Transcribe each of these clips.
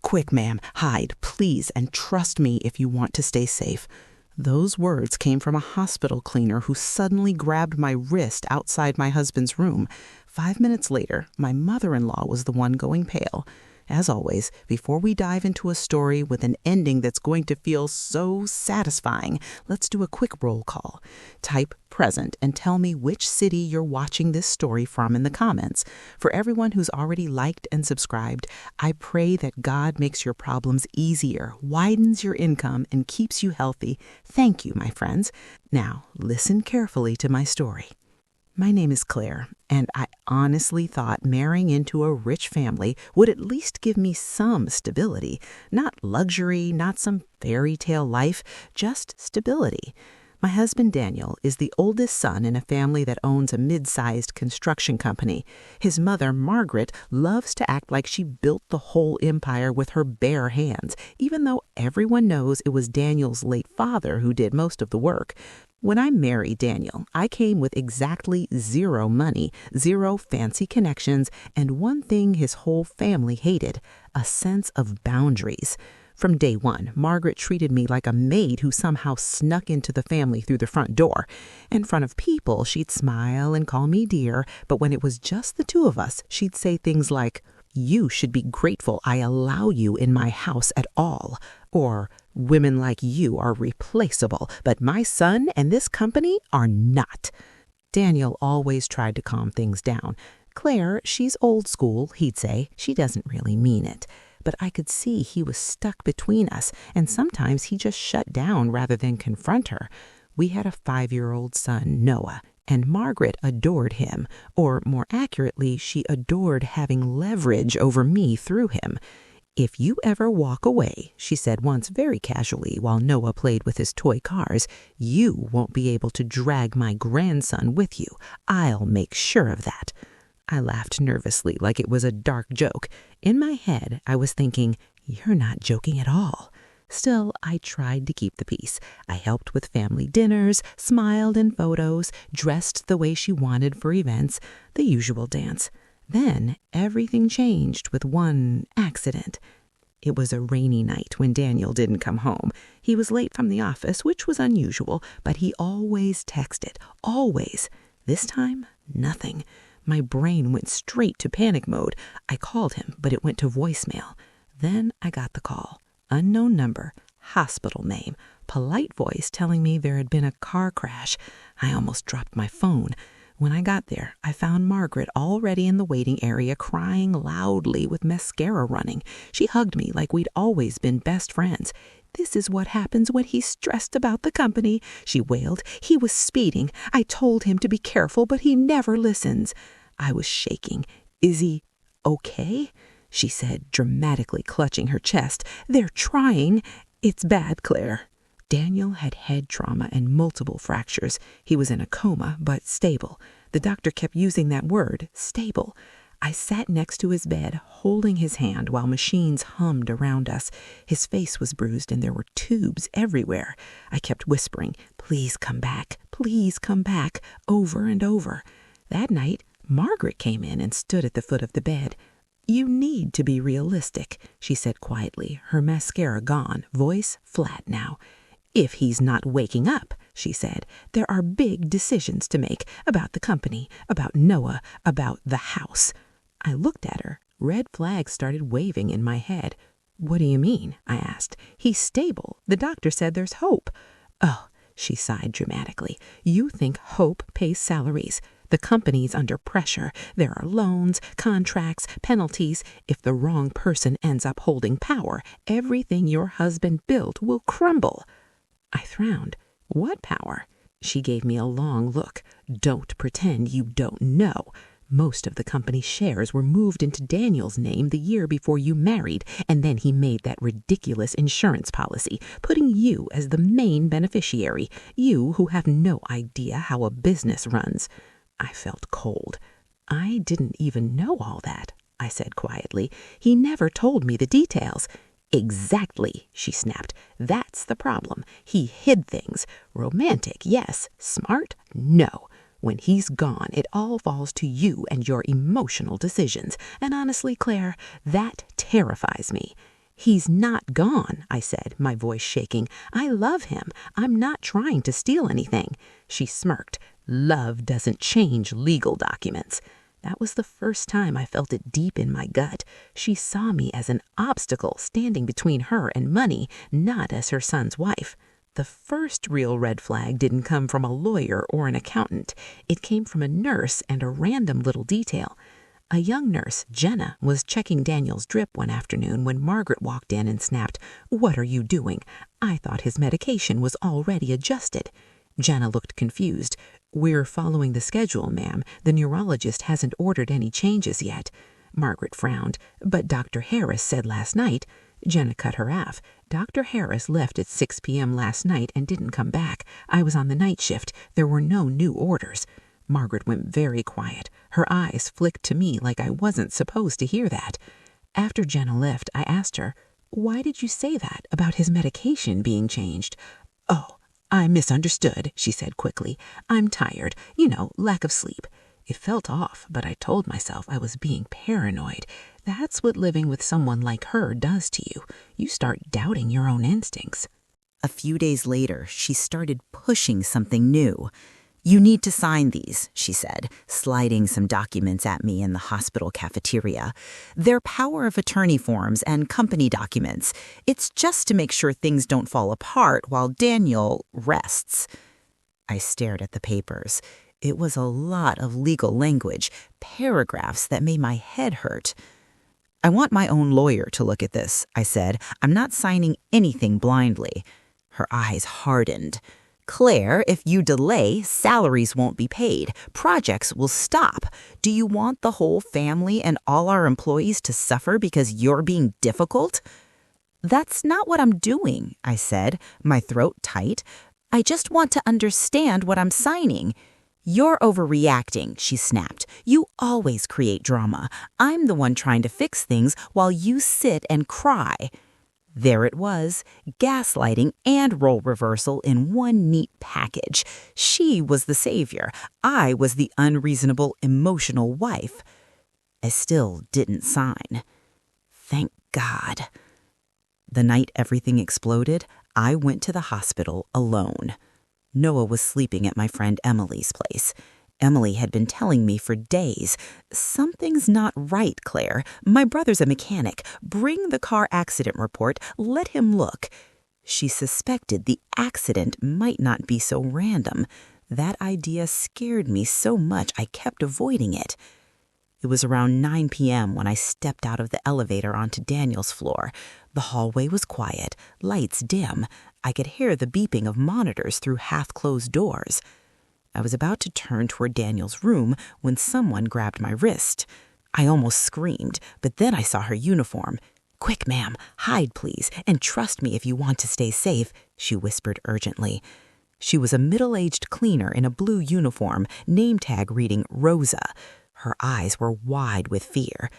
Quick, ma'am, hide, please, and trust me if you want to stay safe." Those words came from a hospital cleaner who suddenly grabbed my wrist outside my husband's room. 5 minutes later, my mother-in-law was the one going pale. As always, before we dive into a story with an ending that's going to feel so satisfying, let's do a quick roll call. Type present and tell me which city you're watching this story from in the comments. For everyone who's already liked and subscribed, I pray that God makes your problems easier, widens your income, and keeps you healthy. Thank you, my friends. Now, listen carefully to my story. My name is Claire, and I honestly thought marrying into a rich family would at least give me some stability. Not luxury, not some fairy tale life, just stability. My husband Daniel is the oldest son in a family that owns a mid-sized construction company. His mother, Margaret, loves to act like she built the whole empire with her bare hands, even though everyone knows it was Daniel's late father who did most of the work. When I married Daniel, I came with exactly 0 money, 0 fancy connections, and one thing his whole family hated: a sense of boundaries. From day one, Margaret treated me like a maid who somehow snuck into the family through the front door. In front of people, she'd smile and call me dear, but when it was just the two of us, she'd say things like, "You should be grateful I allow you in my house at all," or "Women like you are replaceable, but my son and this company are not." Daniel always tried to calm things down. "Claire, she's old school," he'd say. "She doesn't really mean it." But I could see he was stuck between us, and sometimes he just shut down rather than confront her. We had a 5-year-old son, Noah, and Margaret adored him, or more accurately, she adored having leverage over me through him. "If you ever walk away," she said once very casually while Noah played with his toy cars, "you won't be able to drag my grandson with you. I'll make sure of that." I laughed nervously like it was a dark joke. In my head, I was thinking, "You're not joking at all." Still, I tried to keep the peace. I helped with family dinners, smiled in photos, dressed the way she wanted for events, the usual dance. Then everything changed with one accident. It was a rainy night when Daniel didn't come home. He was late from the office, which was unusual, but he always texted, always. This time, nothing. My brain went straight to panic mode. I called him, but it went to voicemail. Then I got the call. Unknown number, hospital name, polite voice telling me there had been a car crash. I almost dropped my phone. When I got there, I found Margaret already in the waiting area crying loudly with mascara running. She hugged me like we'd always been best friends. "This is what happens when he's stressed about the company," she wailed. "He was speeding. I told him to be careful, but he never listens." I was shaking. "Is he okay?" she said, dramatically clutching her chest. "They're trying." "It's bad, Claire." Daniel had head trauma and multiple fractures. He was in a coma, but stable. The doctor kept using that word, stable. I sat next to his bed, holding his hand while machines hummed around us. His face was bruised and there were tubes everywhere. I kept whispering, "Please come back, please come back," over and over. That night, Margaret came in and stood at the foot of the bed. "You need to be realistic," she said quietly, her mascara gone, voice flat now. "If he's not waking up," she said, "there are big decisions to make about the company, about Noah, about the house." I looked at her. Red flags started waving in my head. "What do you mean?" I asked. "He's stable. The doctor said there's hope." "Oh," she sighed dramatically. "You think hope pays salaries. The company's under pressure. There are loans, contracts, penalties. If the wrong person ends up holding power, everything your husband built will crumble." I frowned. "What power?" She gave me a long look. "Don't pretend you don't know. Most of the company's shares were moved into Daniel's name the year before you married, and then he made that ridiculous insurance policy, putting you as the main beneficiary, you who have no idea how a business runs." I felt cold. "I didn't even know all that," I said quietly. "He never told me the details." "Exactly," she snapped. "That's the problem. He hid things. Romantic, yes. Smart, no. When he's gone, it all falls to you and your emotional decisions. And honestly, Claire, that terrifies me." "He's not gone," I said, my voice shaking. "I love him. I'm not trying to steal anything." She smirked. "Love doesn't change legal documents." That was the first time I felt it deep in my gut. She saw me as an obstacle standing between her and money, not as her son's wife. The first real red flag didn't come from a lawyer or an accountant. It came from a nurse and a random little detail. A young nurse, Jenna, was checking Daniel's drip one afternoon when Margaret walked in and snapped, "What are you doing? I thought his medication was already adjusted." Jenna looked confused. "We're following the schedule, ma'am. The neurologist hasn't ordered any changes yet." Margaret frowned. "But Dr. Harris said last night—" Jenna cut her off. "Dr. Harris left at 6 p.m. last night and didn't come back. I was on the night shift. There were no new orders." Margaret went very quiet. Her eyes flicked to me like I wasn't supposed to hear that. After Jenna left, I asked her, "Why did you say that about his medication being changed?" "Oh, I misunderstood," she said quickly. "I'm tired. Lack of sleep." It felt off, but I told myself I was being paranoid. That's what living with someone like her does to you. You start doubting your own instincts. A few days later, she started pushing something new. "You need to sign these," she said, sliding some documents at me in the hospital cafeteria. "They're power of attorney forms and company documents. It's just to make sure things don't fall apart while Daniel rests." I stared at the papers. It was a lot of legal language, paragraphs that made my head hurt. "I want my own lawyer to look at this," I said. "I'm not signing anything blindly." Her eyes hardened. "Claire, if you delay, salaries won't be paid. Projects will stop. Do you want the whole family and all our employees to suffer because you're being difficult?" "That's not what I'm doing," I said, my throat tight. "I just want to understand what I'm signing." "You're overreacting," she snapped. "You always create drama. I'm the one trying to fix things while you sit and cry." There it was, gaslighting and role reversal in one neat package. She was the savior. I was the unreasonable, emotional wife. I still didn't sign. Thank God. The night everything exploded, I went to the hospital alone. Noah was sleeping at my friend Emily's place. Emily had been telling me for days, "Something's not right, Claire. My brother's a mechanic. Bring the car accident report. Let him look." She suspected the accident might not be so random. That idea scared me so much I kept avoiding it. It was around 9 p.m. when I stepped out of the elevator onto Daniel's floor. The hallway was quiet, lights dim. I could hear the beeping of monitors through half-closed doors. I was about to turn toward Daniel's room when someone grabbed my wrist. I almost screamed, but then I saw her uniform. "Quick, ma'am, hide, please, and trust me if you want to stay safe," she whispered urgently. She was a middle-aged cleaner in a blue uniform, name tag reading Rosa. Her eyes were wide with fear.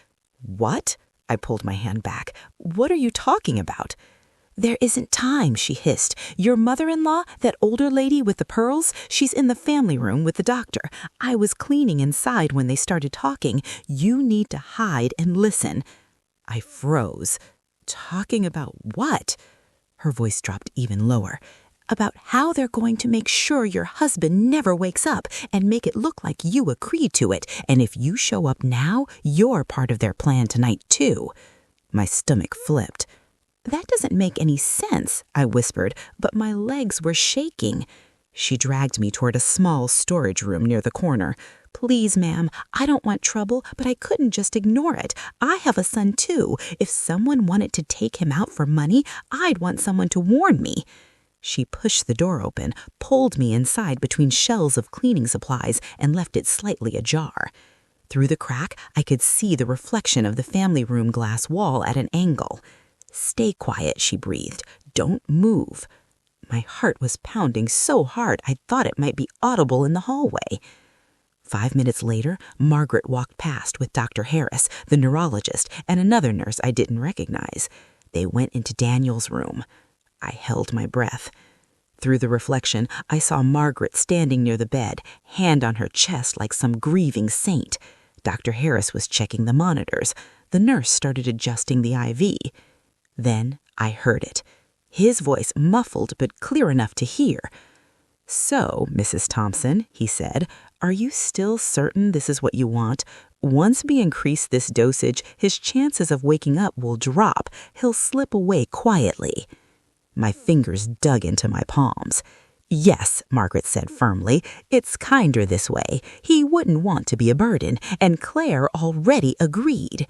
"What?" I pulled my hand back. "What are you talking about?" "There isn't time," she hissed. "Your mother-in-law, that older lady with the pearls, she's in the family room with the doctor. I was cleaning inside when they started talking. You need to hide and listen." I froze. "Talking about what?" Her voice dropped even lower. "About how they're going to make sure your husband never wakes up and make it look like you agreed to it. And if you show up now, you're part of their plan tonight, too." My stomach flipped. "That doesn't make any sense," I whispered, but my legs were shaking. She dragged me toward a small storage room near the corner. "Please, ma'am, I don't want trouble, but I couldn't just ignore it. I have a son, too. If someone wanted to take him out for money, I'd want someone to warn me." She pushed the door open, pulled me inside between shelves of cleaning supplies, and left it slightly ajar. Through the crack, I could see the reflection of the family room glass wall at an angle. "Stay quiet," she breathed. "Don't move." My heart was pounding so hard I thought it might be audible in the hallway. 5 minutes later, Margaret walked past with Dr. Harris, the neurologist, and another nurse I didn't recognize. They went into Daniel's room. I held my breath. Through the reflection, I saw Margaret standing near the bed, hand on her chest like some grieving saint. Dr. Harris was checking the monitors. The nurse started adjusting the IV. Then I heard it. His voice muffled but clear enough to hear. "So, Mrs. Thompson," he said, "are you still certain this is what you want? Once we increase this dosage, his chances of waking up will drop. He'll slip away quietly." My fingers dug into my palms. "Yes," Margaret said firmly, "it's kinder this way. He wouldn't want to be a burden, and Claire already agreed."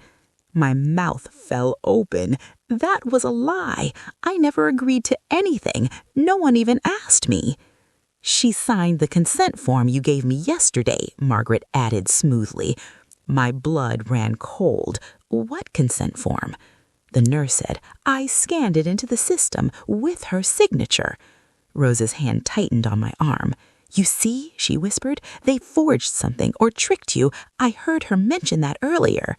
My mouth fell open. That was a lie. I never agreed to anything. No one even asked me. "She signed the consent form you gave me yesterday," Margaret added smoothly. My blood ran cold. "What consent form?" The nurse said, "I scanned it into the system with her signature." Rosa's hand tightened on my arm. "You see," she whispered, "they forged something or tricked you. I heard her mention that earlier."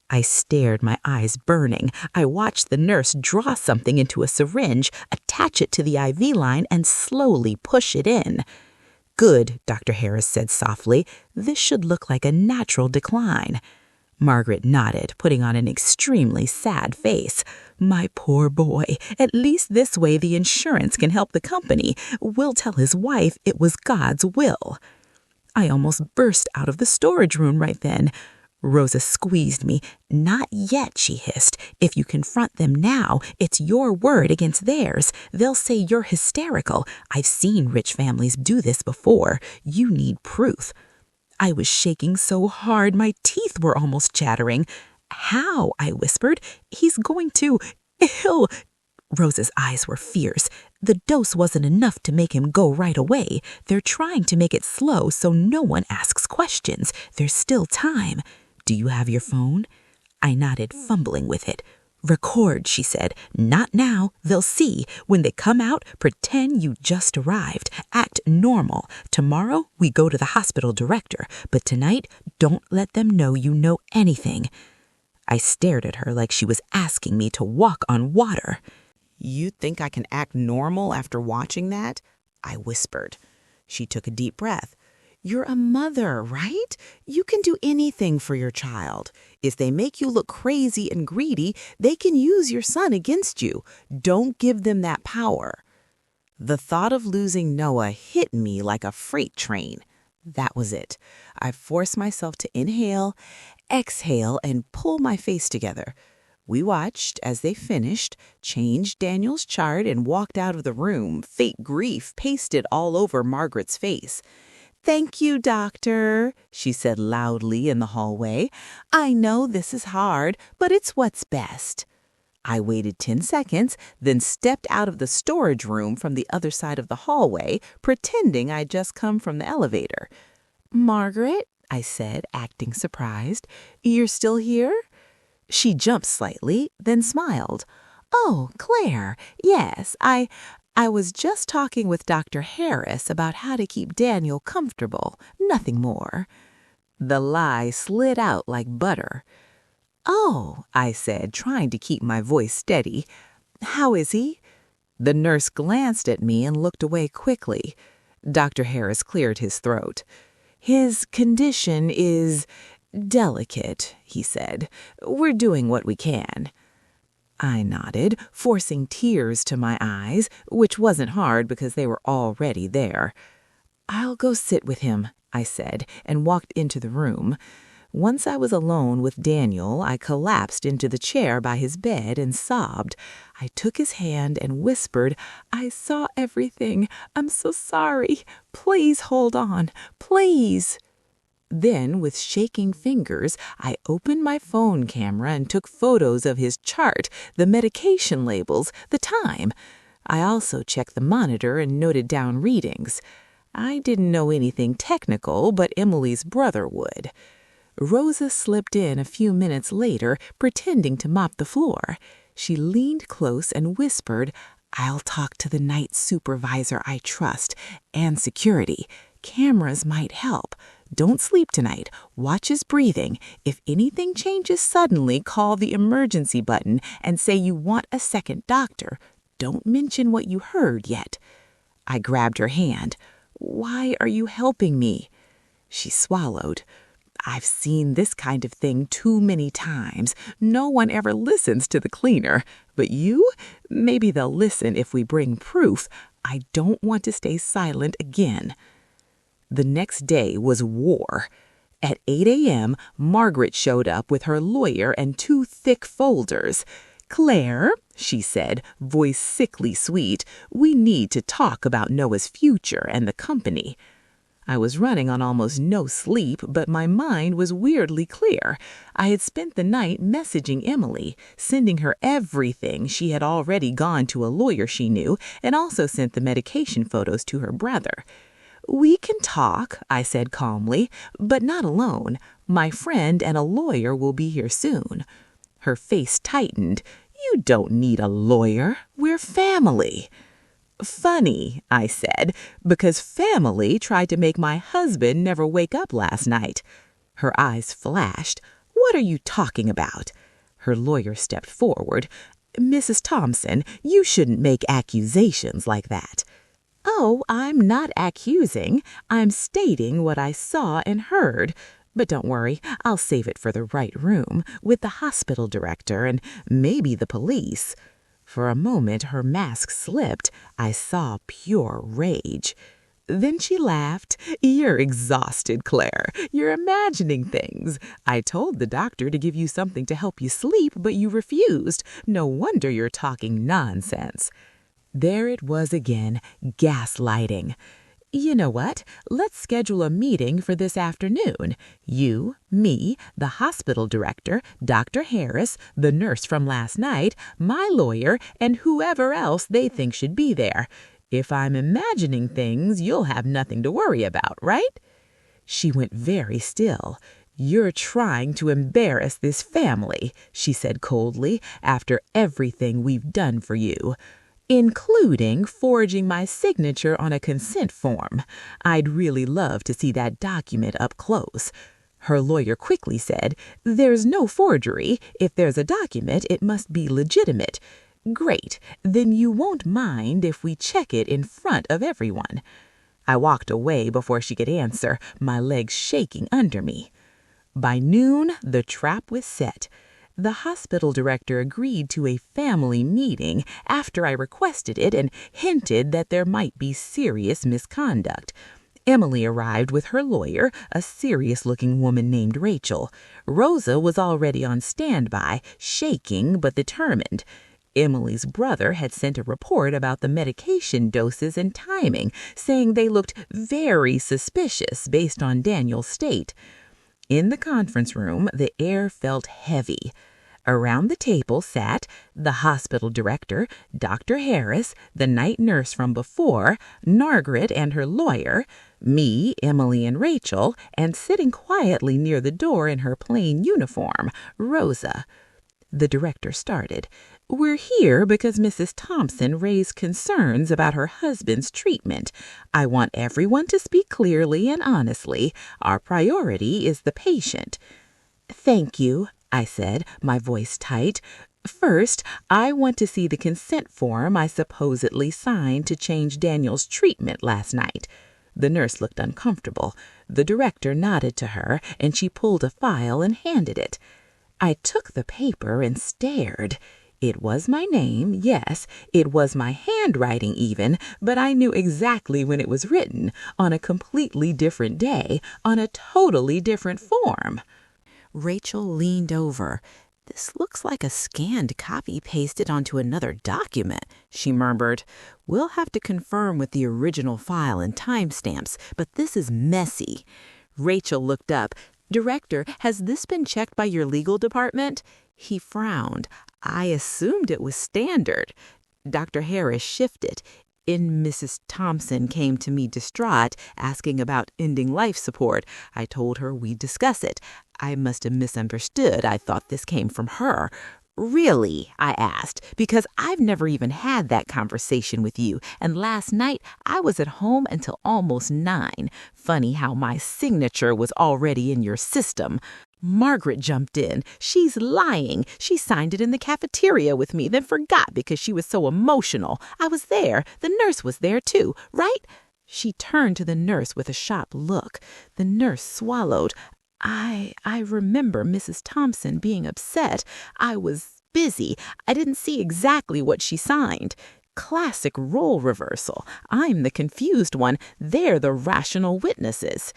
I stared, my eyes burning. I watched the nurse draw something into a syringe, attach it to the IV line, and slowly push it in. "Good," Dr. Harris said softly. "This should look like a natural decline." Margaret nodded, putting on an extremely sad face. "My poor boy. At least this way the insurance can help the company. We'll tell his wife it was God's will." I almost burst out of the storage room right then. Rosa squeezed me. "Not yet," she hissed. "If you confront them now, it's your word against theirs. They'll say you're hysterical. I've seen rich families do this before. You need proof." I was shaking so hard my teeth were almost chattering. "How?" I whispered. He'll... Rosa's eyes were fierce. "The dose wasn't enough to make him go right away. They're trying to make it slow so no one asks questions. There's still time. Do you have your phone?" I nodded, fumbling with it. "Record," she said. "Not now. They'll see. When they come out, pretend you just arrived. Act normal. Tomorrow, we go to the hospital director. But tonight, don't let them know you know anything." I stared at her like she was asking me to walk on water. "You think I can act normal after watching that?" I whispered. She took a deep breath. "You're a mother, right? You can do anything for your child. If they make you look crazy and greedy, they can use your son against you. Don't give them that power." The thought of losing Noah hit me like a freight train. That was it. I forced myself to inhale, exhale, and pull my face together. We watched as they finished, changed Daniel's chart, and walked out of the room, fake grief pasted all over Margaret's face. "Thank you, doctor," she said loudly in the hallway. "I know this is hard, but it's what's best." I waited 10 seconds, then stepped out of the storage room from the other side of the hallway, pretending I'd just come from the elevator. "Margaret," I said, acting surprised, "you're still here?" She jumped slightly, then smiled. "Oh, Claire, yes, I was just talking with Dr. Harris about how to keep Daniel comfortable, nothing more." The lie slid out like butter. "Oh," I said, trying to keep my voice steady. "How is he?" The nurse glanced at me and looked away quickly. Dr. Harris cleared his throat. "His condition is delicate," he said. "We're doing what we can." I nodded, forcing tears to my eyes, which wasn't hard because they were already there. "I'll go sit with him," I said, and walked into the room. Once I was alone with Daniel, I collapsed into the chair by his bed and sobbed. I took his hand and whispered, "I saw everything. I'm so sorry. Please hold on. Please." Then, with shaking fingers, I opened my phone camera and took photos of his chart, the medication labels, the time. I also checked the monitor and noted down readings. I didn't know anything technical, but Emily's brother would. Rosa slipped in a few minutes later, pretending to mop the floor. She leaned close and whispered, "I'll talk to the night supervisor I trust, and security. Cameras might help. Don't sleep tonight. Watch his breathing. If anything changes suddenly, call the emergency button and say you want a second doctor. Don't mention what you heard yet." I grabbed her hand. "Why are you helping me?" She swallowed. I've seen this kind of thing too many times. No one ever listens to the cleaner. But you? Maybe they'll listen if we bring proof. I don't want to stay silent again." The next day was war. At 8 a.m., Margaret showed up with her lawyer and 2 thick folders. "Claire," she said, voice sickly sweet, "we need to talk about Noah's future and the company." I was running on almost no sleep, but my mind was weirdly clear. I had spent the night messaging Emily, sending her everything. She had already gone to a lawyer she knew and also sent the medication photos to her brother. "We can talk," I said calmly, "but not alone. My friend and a lawyer will be here soon." Her face tightened. "You don't need a lawyer. We're family." "Funny," I said, "because family tried to make my husband never wake up last night." Her eyes flashed. "What are you talking about?" Her lawyer stepped forward. "Mrs. Thompson, you shouldn't make accusations like that." "Oh, I'm not accusing. I'm stating what I saw and heard. But don't worry, I'll save it for the right room, with the hospital director and maybe the police." For a moment, her mask slipped. I saw pure rage. Then she laughed. "You're exhausted, Claire. You're imagining things. I told the doctor to give you something to help you sleep, but you refused. No wonder you're talking nonsense." There it was again, gaslighting. "You know what? Let's schedule a meeting for this afternoon. You, me, the hospital director, Dr. Harris, the nurse from last night, my lawyer, and whoever else they think should be there. If I'm imagining things, you'll have nothing to worry about, right?" She went very still. "You're trying to embarrass this family," she said coldly, "after everything we've done for you. Including forging my signature on a consent form. I'd really love to see that document up close." Her lawyer quickly said, "There's no forgery. If there's a document, it must be legitimate." "Great. Then you won't mind if we check it in front of everyone." I walked away before she could answer, my legs shaking under me. By noon, the trap was set. The hospital director agreed to a family meeting after I requested it and hinted that there might be serious misconduct. Emily arrived with her lawyer, a serious-looking woman named Rachel. Rosa was already on standby, shaking but determined. Emily's brother had sent a report about the medication doses and timing, saying they looked very suspicious based on Daniel's state. In the conference room, the air felt heavy. Around the table sat the hospital director, Dr. Harris, the night nurse from before, Margaret and her lawyer, me, Emily, and Rachel, and sitting quietly near the door in her plain uniform, Rosa. The director started. "We're here because Mrs. Thompson raised concerns about her husband's treatment. I want everyone to speak clearly and honestly. Our priority is the patient." "Thank you," I said, my voice tight. "First, I want to see the consent form I supposedly signed to change Daniel's treatment last night." The nurse looked uncomfortable. The director nodded to her, and she pulled a file and handed it. I took the paper and stared. It was my name, yes, it was my handwriting even, but I knew exactly when it was written, on a completely different day, on a totally different form. Rachel leaned over. "This looks like a scanned copy pasted onto another document," she murmured. "We'll have to confirm with the original file and timestamps, but this is messy." Rachel looked up. "Director, has this been checked by your legal department?" He frowned. "I assumed it was standard." Dr. Harris shifted. Mrs. Thompson came to me distraught, asking about ending life support. I told her we'd discuss it. I must have misunderstood. I thought this came from her. "Really?" I asked, "because I've never even had that conversation with you, and last night I was at home until almost 9. Funny how my signature was already in your system." Margaret jumped in. "She's lying. She signed it in the cafeteria with me, then forgot because she was so emotional. I was there. The nurse was there too, right?" She turned to the nurse with a shocked look. The nurse swallowed. I remember Mrs. Thompson being upset. I was busy. I didn't see exactly what she signed. Classic role reversal. I'm the confused one. They're the rational witnesses.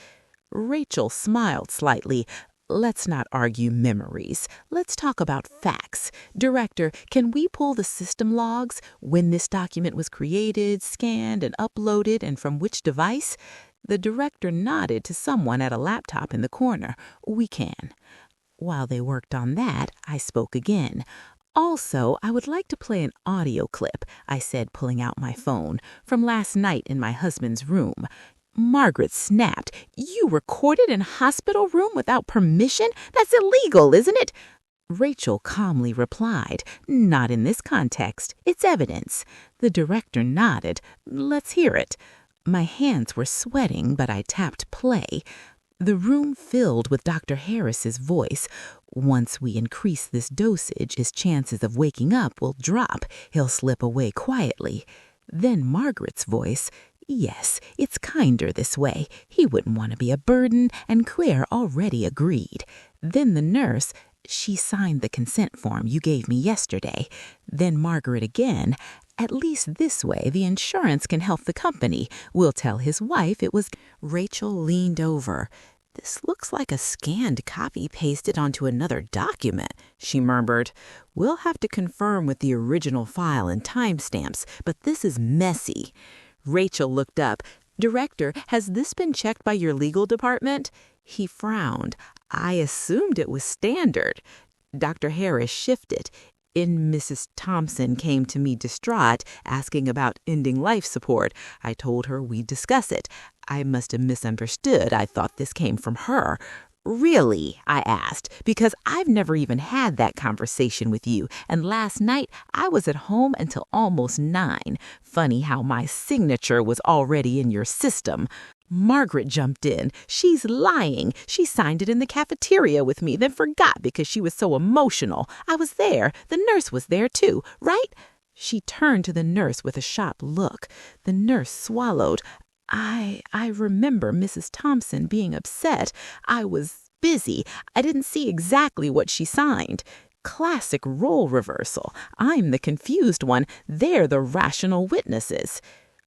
Rachel smiled slightly. Let's not argue memories. Let's talk about facts. Director, can we pull the system logs? When this document was created, scanned, and uploaded, and from which device? The director nodded to someone at a laptop in the corner. We can. While they worked on that, I spoke again. Also, I would like to play an audio clip, I said, pulling out my phone, from last night in my husband's room. Margaret snapped. You recorded in a hospital room without permission? That's illegal, isn't it? Rachel calmly replied, Not in this context. It's evidence. The director nodded. Let's hear it. My hands were sweating, but I tapped play. The room filled with Dr. Harris's voice. Once we increase this dosage, his chances of waking up will drop. He'll slip away quietly. Then Margaret's voice. Yes, it's kinder this way. He wouldn't want to be a burden, and Claire already agreed. Then the nurse. She signed the consent form you gave me yesterday. Then Margaret again. At least this way the insurance can help the company. We'll tell his wife it was. Rachel leaned over. This looks like a scanned copy pasted onto another document, she murmured. We'll have to confirm with the original file and timestamps, but this is messy. Rachel looked up. Director, has this been checked by your legal department? He frowned. I assumed it was standard. Dr. Harris shifted. Mrs. Thompson came to me distraught, asking about ending life support. I told her we'd discuss it. I must have misunderstood. I thought this came from her. Really? I asked, because I've never even had that conversation with you, and last night I was at home until almost 9. Funny how my signature was already in your system. Margaret jumped in. She's lying. She signed it in the cafeteria with me, then forgot because she was so emotional. I was there. The nurse was there too, right? She turned to the nurse with a shocked look. The nurse swallowed. I remember Mrs. Thompson being upset. I was busy. I didn't see exactly what she signed. Classic role reversal. I'm the confused one. They're the rational witnesses.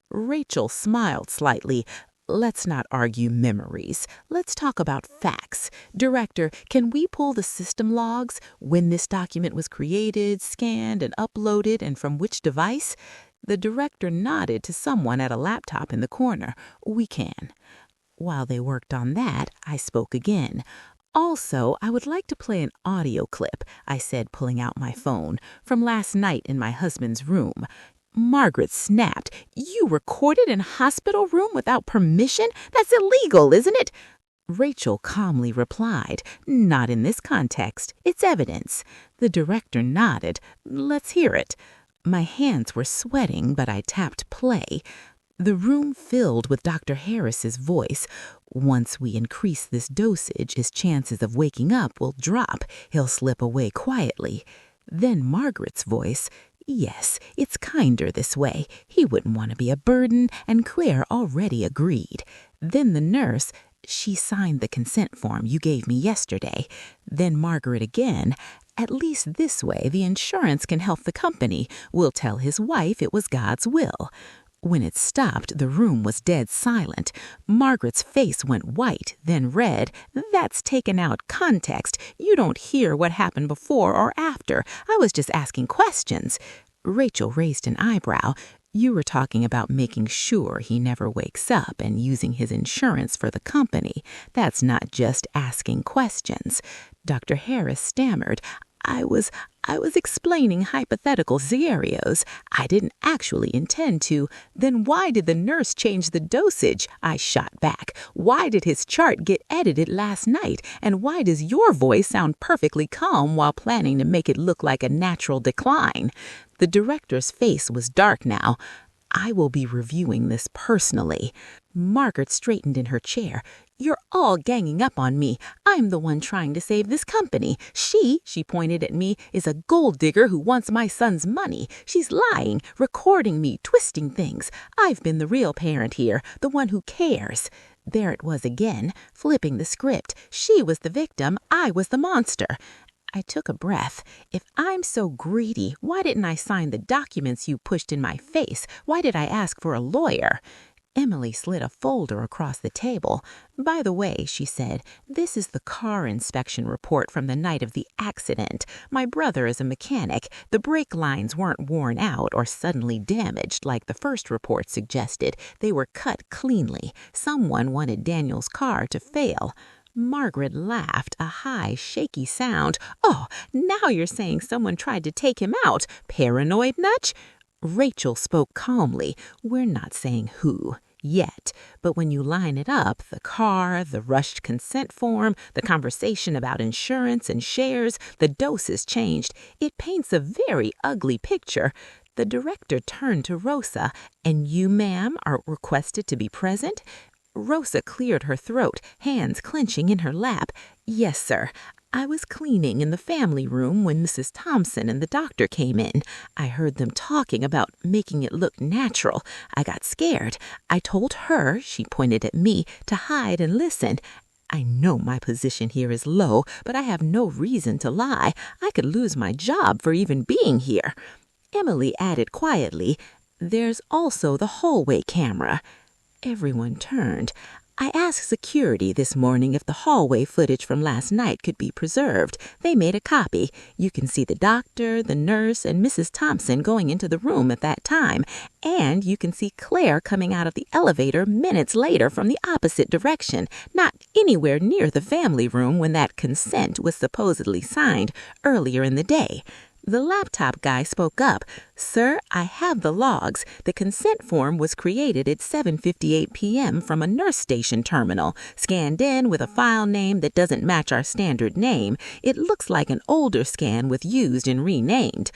Rachel smiled slightly. Let's not argue memories. Let's talk about facts. Director, can we pull the system logs? When this document was created, scanned, and uploaded, and from which device? The director nodded to someone at a laptop in the corner. We can. While they worked on that, I spoke again. Also, I would like to play an audio clip, I said, pulling out my phone, from last night in my husband's room. Margaret snapped. You recorded in a hospital room without permission? That's illegal, isn't it? Rachel calmly replied, Not in this context. It's evidence. The director nodded. Let's hear it. My hands were sweating, but I tapped play. The room filled with Dr. Harris's voice. Once we increase this dosage, his chances of waking up will drop. He'll slip away quietly. Then Margaret's voice. Yes, it's kinder this way. He wouldn't want to be a burden, and Claire already agreed. Then the nurse. She signed the consent form you gave me yesterday. Then Margaret again. At least this way the insurance can help the company. We'll tell his wife it was God's will. When it stopped, the room was dead silent. Margaret's face went white, then red. That's taken out context. You don't hear what happened before or after. I was just asking questions. Rachel raised an eyebrow. You were talking about making sure he never wakes up and using his insurance for the company. That's not just asking questions. Dr. Harris stammered. I was explaining hypothetical scenarios. I didn't actually intend to. Then why did the nurse change the dosage? I shot back. Why did his chart get edited last night? And why does your voice sound perfectly calm while planning to make it look like a natural decline? The director's face was dark now. I will be reviewing this personally. Margaret straightened in her chair. You're all ganging up on me. I'm the one trying to save this company. She pointed at me, is a gold digger who wants my son's money. She's lying, recording me, twisting things. I've been the real parent here, the one who cares. There it was again, flipping the script. She was the victim, I was the monster. I took a breath. If I'm so greedy, why didn't I sign the documents you pushed in my face? Why did I ask for a lawyer? Emily slid a folder across the table. By the way, she said, this is the car inspection report from the night of the accident. My brother is a mechanic. The brake lines weren't worn out or suddenly damaged like the first report suggested. They were cut cleanly. Someone wanted Daniel's car to fail. Margaret laughed, a high, shaky sound. Oh, now you're saying someone tried to take him out. Paranoid nutch? Rachel spoke calmly. We're not saying who yet, but when you line it up, the car, the rushed consent form, the conversation about insurance and shares, the doses changed, it paints a very ugly picture. The director turned to Rosa. And you, ma'am, are requested to be present? Rosa cleared her throat, hands clenching in her lap. Yes, sir. I was cleaning in the family room when Mrs. Thompson and the doctor came in. I heard them talking about making it look natural. I got scared. I told her, she pointed at me, to hide and listen. I know my position here is low, but I have no reason to lie. I could lose my job for even being here. Emily added quietly, there's also the hallway camera. Everyone turned. I asked security this morning if the hallway footage from last night could be preserved. They made a copy. You can see the doctor, the nurse, and Mrs. Thompson going into the room at that time. And you can see Claire coming out of the elevator minutes later from the opposite direction, not anywhere near the family room when that consent was supposedly signed earlier in the day. The laptop guy spoke up. Sir, I have the logs. The consent form was created at 7:58 p.m. from a nurse station terminal, scanned in with a file name that doesn't match our standard name. It looks like an older scan with used and renamed.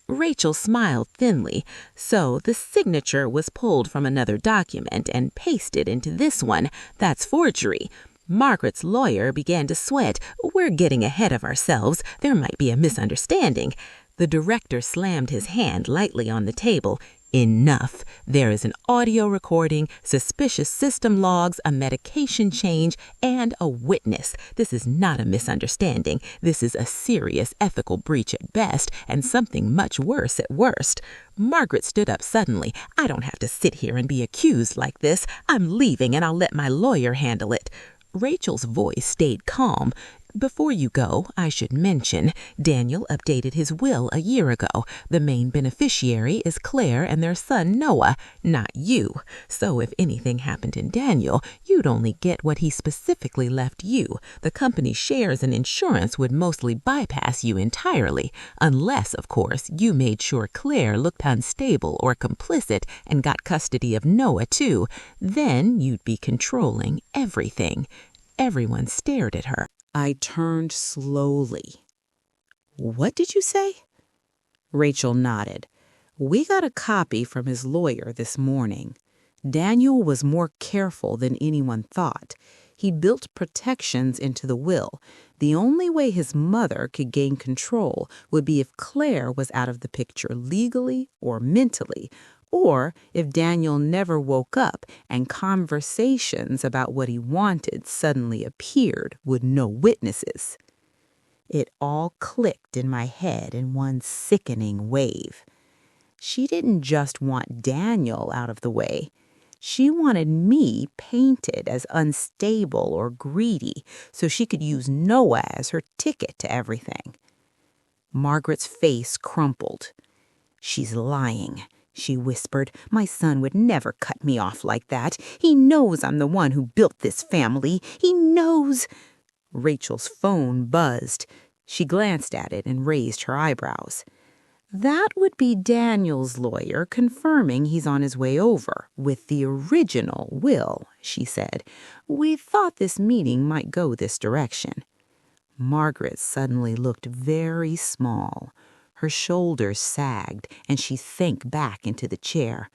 Rachel smiled thinly. So the signature was pulled from another document and pasted into this one. That's forgery. Margaret's lawyer began to sweat. We're getting ahead of ourselves. There might be a misunderstanding. The director slammed his hand lightly on the table. Enough. There is an audio recording, suspicious system logs, a medication change, and a witness. This is not a misunderstanding. This is a serious ethical breach at best, and something much worse at worst. Margaret stood up suddenly. I don't have to sit here and be accused like this. I'm leaving, and I'll let my lawyer handle it. Rachel's voice stayed calm. Before you go, I should mention, Daniel updated his will a year ago. The main beneficiary is Claire and their son Noah, not you. So if anything happened in Daniel, you'd only get what he specifically left you. The company's shares and insurance would mostly bypass you entirely, unless, of course, you made sure Claire looked unstable or complicit and got custody of Noah too. Then you'd be controlling everything. Everyone stared at her. I turned slowly. What did you say? Rachel nodded. We got a copy from his lawyer this morning. Daniel was more careful than anyone thought. He built protections into the will. The only way his mother could gain control would be if Claire was out of the picture legally or mentally, or if Daniel never woke up and conversations about what he wanted suddenly appeared with no witnesses. It all clicked in my head in one sickening wave. She didn't just want Daniel out of the way. She wanted me painted as unstable or greedy so she could use Noah as her ticket to everything. Margaret's face crumpled. She's lying, she whispered. My son would never cut me off like that. He knows I'm the one who built this family. He knows. Rachel's phone buzzed. She glanced at it and raised her eyebrows. That would be Daniel's lawyer confirming he's on his way over with the original will, she said. We thought this meeting might go this direction. Margaret suddenly looked very small. Her shoulders sagged, and she sank back into the chair.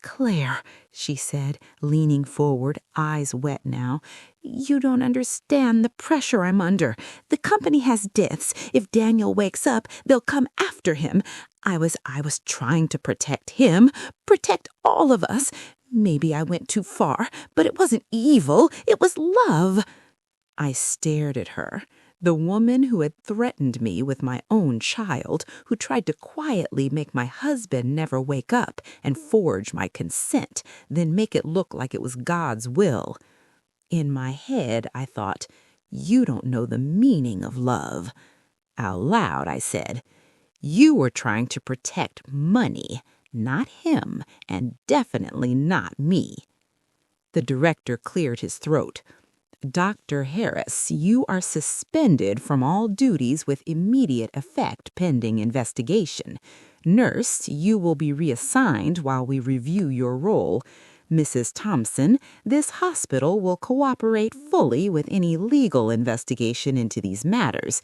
Claire, she said, leaning forward, eyes wet now, you don't understand the pressure I'm under. The company has deaths. If Daniel wakes up, they'll come after him. I was trying to protect him, protect all of us. Maybe I went too far, but it wasn't evil. It was love. I stared at her, the woman who had threatened me with my own child, who tried to quietly make my husband never wake up and forge my consent, then make it look like it was God's will. In my head, I thought, you don't know the meaning of love. Out loud, I said, you were trying to protect money, not him, and definitely not me. The director cleared his throat. Dr. Harris, you are suspended from all duties with immediate effect pending investigation. Nurse, you will be reassigned while we review your role. Mrs. Thompson, this hospital will cooperate fully with any legal investigation into these matters.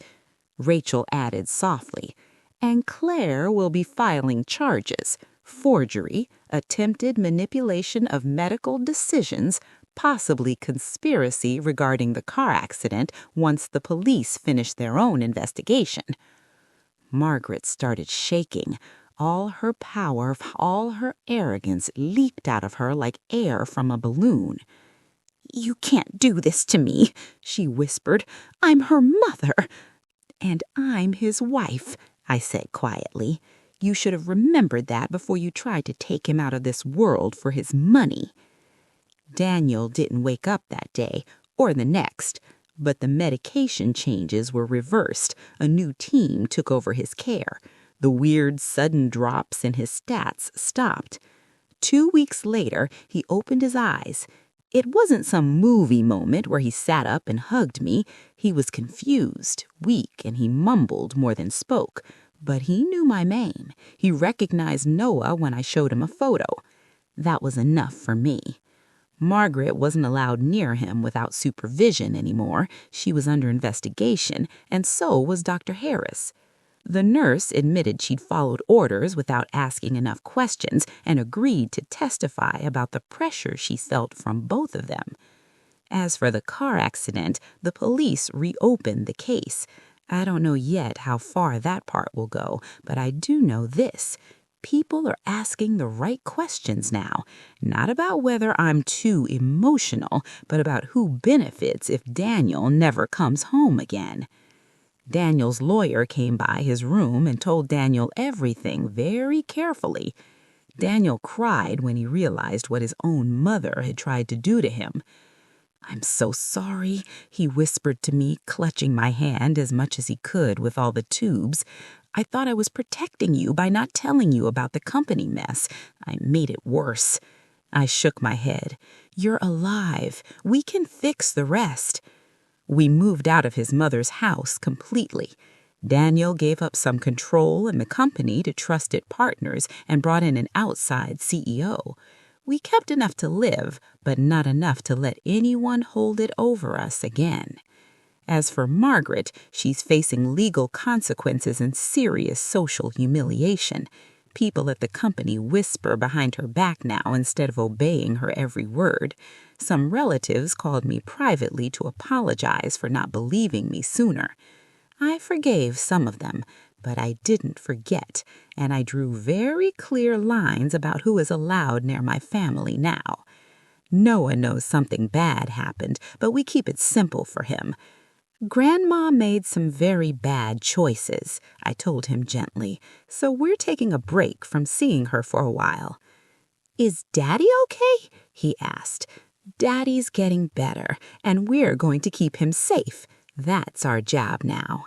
Rachel added softly, and Claire will be filing charges, forgery, attempted manipulation of medical decisions, possibly conspiracy regarding the car accident once the police finish their own investigation. Margaret started shaking. All her power, all her arrogance leaped out of her like air from a balloon. "You can't do this to me," she whispered. "I'm her mother." "And I'm his wife," I said quietly. "You should have remembered that before you tried to take him out of this world for his money." Daniel didn't wake up that day or the next, but the medication changes were reversed. A new team took over his care. The weird sudden drops in his stats stopped. 2 weeks later, he opened his eyes. It wasn't some movie moment where he sat up and hugged me. He was confused, weak, and he mumbled more than spoke. But he knew my name. He recognized Noah when I showed him a photo. That was enough for me. Margaret wasn't allowed near him without supervision anymore. She was under investigation, and so was Dr. Harris. The nurse admitted she'd followed orders without asking enough questions and agreed to testify about the pressure she felt from both of them. As for the car accident, the police reopened the case. I don't know yet how far that part will go, but I do know this. People are asking the right questions now, not about whether I'm too emotional, but about who benefits if Daniel never comes home again. Daniel's lawyer came by his room and told Daniel everything very carefully. Daniel cried when he realized what his own mother had tried to do to him. "I'm so sorry," he whispered to me, clutching my hand as much as he could with all the tubes. "I thought I was protecting you by not telling you about the company mess. I made it worse." I shook my head. "You're alive. We can fix the rest." We moved out of his mother's house completely. Daniel gave up some control in the company to trusted partners and brought in an outside CEO. We kept enough to live, but not enough to let anyone hold it over us again. As for Margaret, she's facing legal consequences and serious social humiliation. People at the company whisper behind her back now instead of obeying her every word. Some relatives called me privately to apologize for not believing me sooner. I forgave some of them, but I didn't forget, and I drew very clear lines about who is allowed near my family now. Noah knows something bad happened, but we keep it simple for him. "Grandma made some very bad choices," I told him gently, "so we're taking a break from seeing her for a while." "Is Daddy okay?" he asked. "Daddy's getting better, and we're going to keep him safe. That's our job now."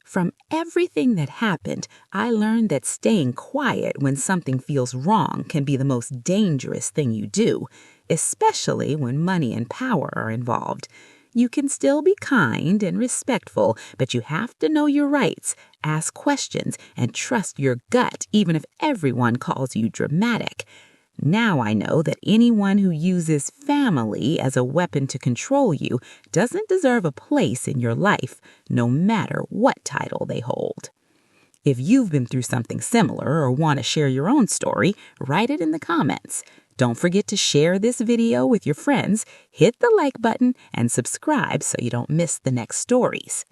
From everything that happened, I learned that staying quiet when something feels wrong can be the most dangerous thing you do, especially when money and power are involved. You can still be kind and respectful, but you have to know your rights, ask questions, and trust your gut even if everyone calls you dramatic. Now I know that anyone who uses family as a weapon to control you doesn't deserve a place in your life, no matter what title they hold. If you've been through something similar or want to share your own story, write it in the comments. Don't forget to share this video with your friends, hit the like button, and subscribe so you don't miss the next stories.